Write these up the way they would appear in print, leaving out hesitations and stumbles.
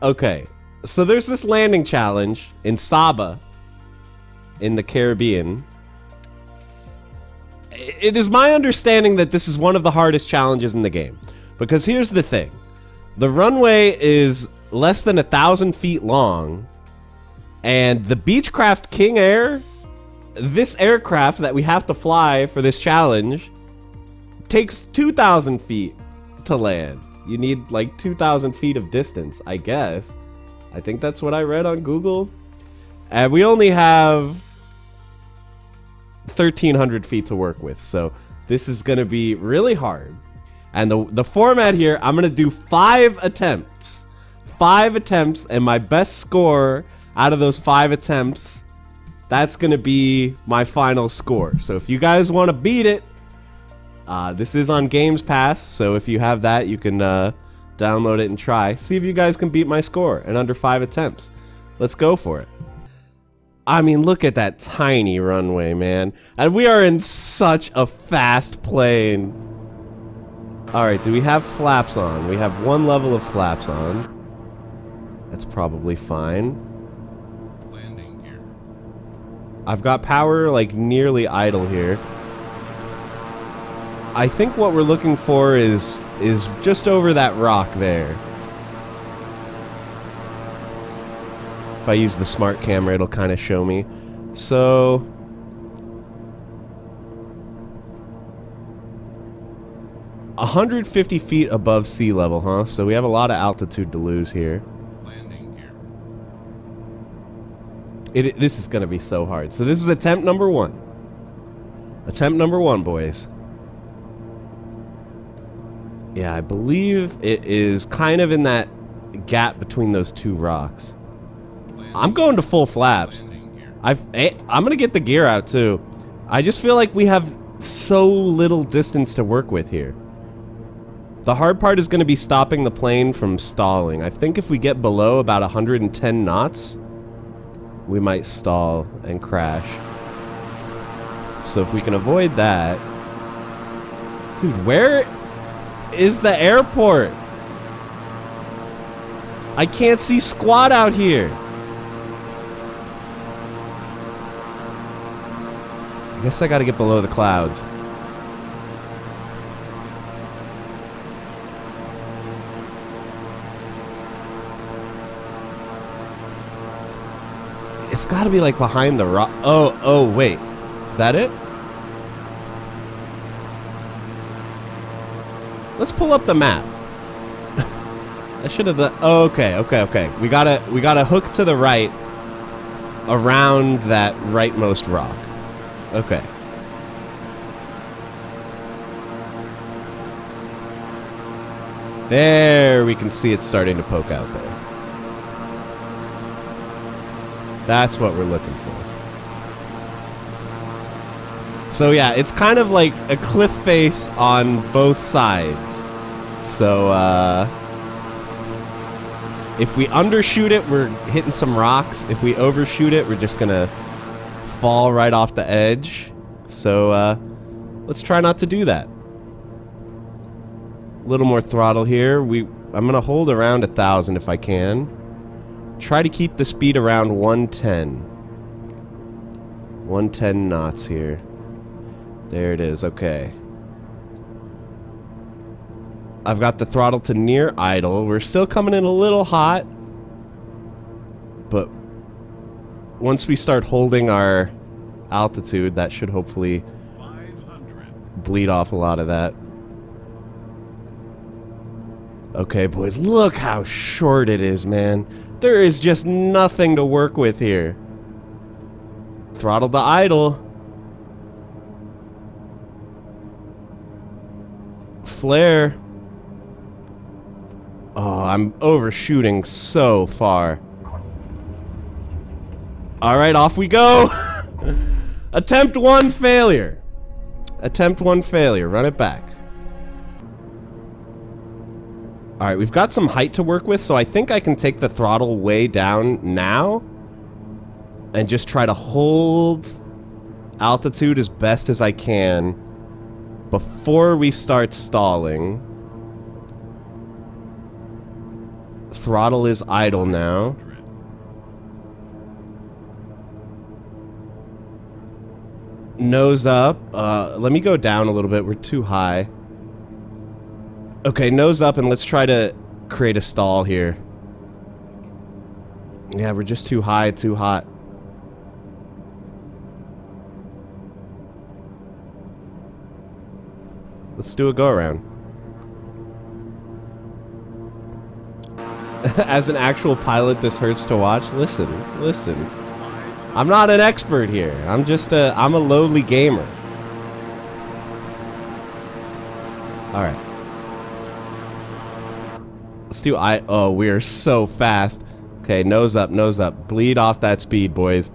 Okay, so there's this landing challenge in Saba, in the Caribbean. It is my understanding that this is one of the hardest challenges in the game. Because here's the thing. The runway is less than 1,000 feet long. And the Beechcraft King Air, this aircraft that we have to fly for this challenge, takes 2,000 feet to land. You need like 2,000 feet of distance, I guess. I think that's what I read on Google. And we only have 1,300 feet to work with, so this is going to be really hard. And the format here, I'm going to do 5 attempts. 5 attempts, and my best score out of those 5 attempts, that's going to be my final score. So if you guys want to beat it, this is on Games Pass, so if you have that, you can download it and try. See if you guys can beat my score in under 5 attempts. Let's go for it. I mean, look at that tiny runway, man. And we are in such a fast plane. Alright, do we have flaps on? We have 1 level of flaps on. That's probably fine. Landing gear. I've got power, like, nearly idle here. I think what we're looking for is just over that rock there. If I use the smart camera, it'll kind of show me. So 150 feet above sea level, huh? So we have a lot of altitude to lose here. Landing gear. This is going to be so hard. So this is attempt number 1. Attempt number 1, boys. Yeah, I believe it is kind of in that gap between those 2 rocks. I'm going to full flaps. I'm going to get the gear out too. I just feel like we have so little distance to work with here. The hard part is going to be stopping the plane from stalling. I think if we get below about 110 knots, we might stall and crash. So if we can avoid that... Dude, where is the airport? I can't see squat out here. I guess I gotta get below the clouds. It's gotta be like behind the rock. Oh, wait. Is that it? Let's pull up the map. I should have done. Oh, okay. We gotta hook to the right around that rightmost rock. Okay. There, we can see it starting to poke out there. That's what we're looking for. So yeah, it's kind of like a cliff face on both sides. So, if we undershoot it, we're hitting some rocks. If we overshoot it, we're just gonna fall right off the edge. So, let's try not to do that. A little more throttle here. I'm gonna hold around 1,000 if I can. Try to keep the speed around 110. 110 knots here. There it is, okay. I've got the throttle to near idle. We're still coming in a little hot. But once we start holding our altitude, that should hopefully 500. bleed off a lot of that. Okay, boys, look how short it is, man. There is just nothing to work with here. Throttle to idle. Flare. Oh, I'm overshooting so far. Alright, off we go. Attempt 1 failure. Attempt 1 failure. Run it back. Alright, we've got some height to work with, so I think I can take the throttle way down now and just try to hold altitude as best as I can before we start stalling. Throttle is idle now. Nose up. Let me go down a little bit. We're too high. Okay, nose up, and let's try to create a stall here. Yeah, we're just too high, too hot. Let's do a go around. As an actual pilot, this hurts to watch. Listen. I'm not an expert here. I'm a lowly gamer. Alright. Let's do oh, we are so fast. Okay, nose up, nose up. Bleed off that speed, boys.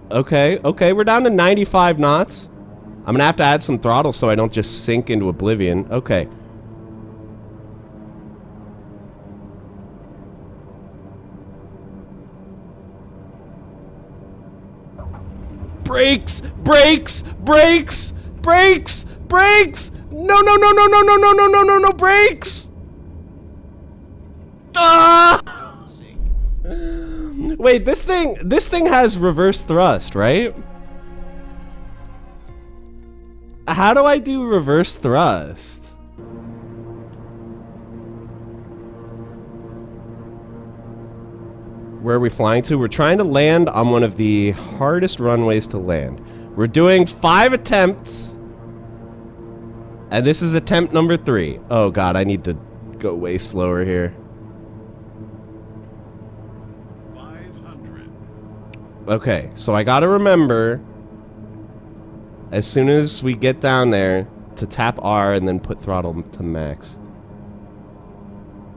Okay, we're down to 95 knots. I'm gonna have to add some throttle so I don't just sink into oblivion. Okay. Brakes! Brakes! Brakes! Brakes! Brakes! No, brakes! Ah! Wait, this thing has reverse thrust, right? How do I do reverse thrust? Where are we flying to? We're trying to land on one of the hardest runways to land. We're doing 5 attempts. And this is attempt number 3. Oh god, I need to go way slower here. 500. Okay, so I gotta remember, as soon as we get down there, to tap R and then put throttle to max.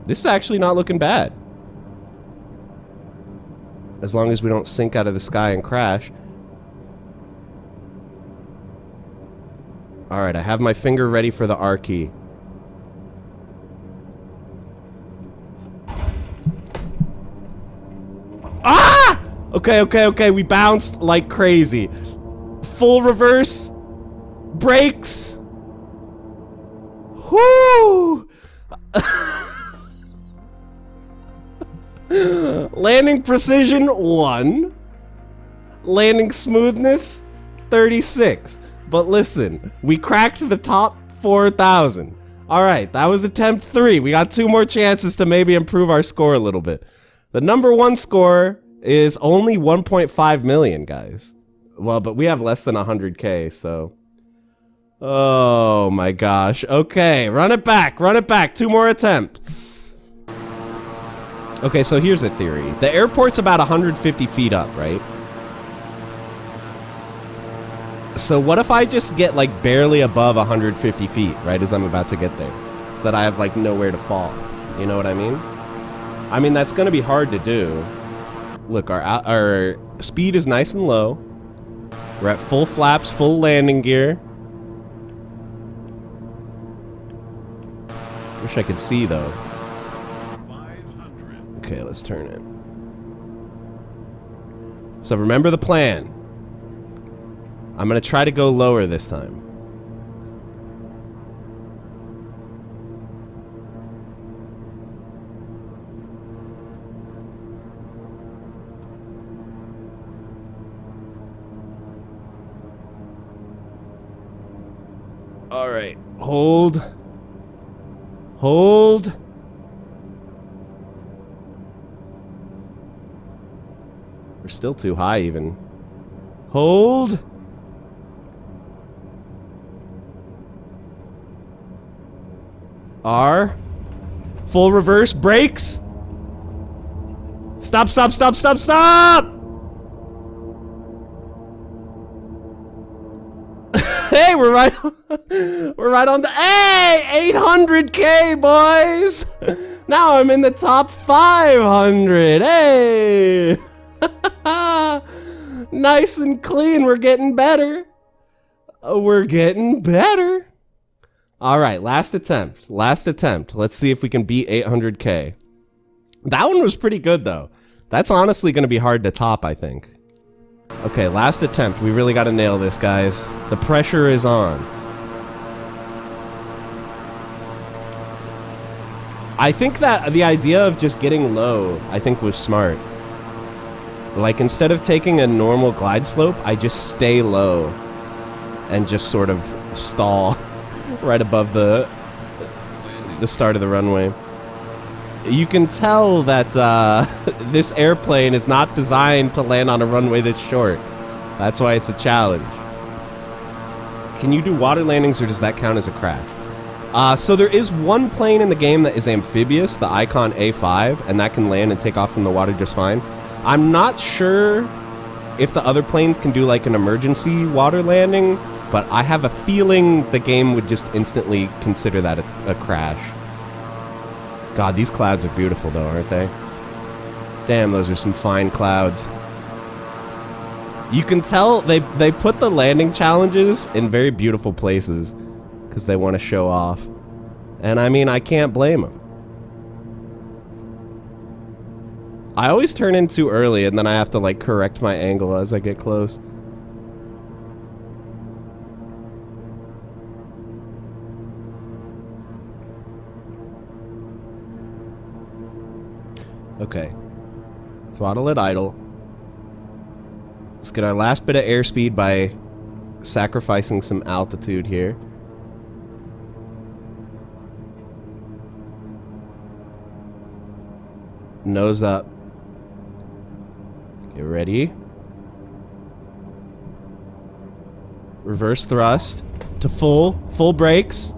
This is actually not looking bad. As long as we don't sink out of the sky and crash. Alright, I have my finger ready for the R key. Ah! Okay, we bounced like crazy. Full reverse. Brakes. Whoo! Landing precision 1. Landing smoothness 36. But listen, we cracked the top 4,000. Alright, that was attempt 3. We got 2 more chances to maybe improve our score a little bit. The number 1 score is only 1.5 million, guys. Well, but we have less than 100K, so... Oh my gosh. Okay, run it back, 2 more attempts. Okay, so here's a theory. The airport's about 150 feet up, right? So what if I just get like barely above 150 feet, right as I'm about to get there? So that I have like nowhere to fall. You know what I mean? I mean, that's gonna be hard to do. Look, our speed is nice and low. We're at full flaps, full landing gear. Wish I could see though. 500. Okay, let's turn it. So remember the plan. I'm gonna try to go lower this time. All right, hold. Hold. We're still too high even. Hold. R. Full reverse brakes. Stop, stop, stop, stop, stop! Hey, we're right on the, hey, 800K, boys! Now I'm in the top 500, hey! Nice and clean, we're getting better. We're getting better. All right, last attempt. Let's see if we can beat 800K. That one was pretty good, though. That's honestly going to be hard to top, I think. Okay, last attempt. We really got to nail this, guys. The pressure is on. I think that the idea of just getting low, I think, was smart. Like, instead of taking a normal glide slope, I just stay low and just sort of stall right above the start of the runway. You can tell that this airplane is not designed to land on a runway this short. That's why it's a challenge. Can you do water landings, or does that count as a crash? So there is one plane in the game that is amphibious, the Icon A5, and that can land and take off from the water just fine. I'm not sure if the other planes can do like an emergency water landing, but I have a feeling the game would just instantly consider that a crash. God, these clouds are beautiful though, aren't they? Damn, those are some fine clouds. You can tell they put the landing challenges in very beautiful places because they want to show off. And I mean, I can't blame them. I always turn in too early and then I have to like correct my angle as I get close. Okay. Throttle at idle. Let's get our last bit of airspeed by sacrificing some altitude here. Nose up. Get ready. Reverse thrust to full brakes.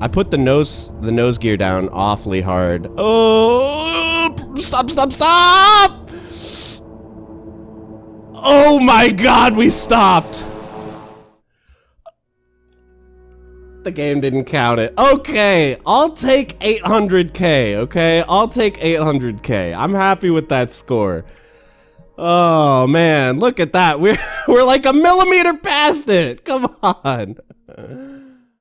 I put the nose gear down awfully hard. Oh, stop. Oh my God, we stopped. The game didn't count it. Okay, I'll take 800K, okay? I'll take 800K. I'm happy with that score. Oh man, look at that. We're like a millimeter past it. Come on.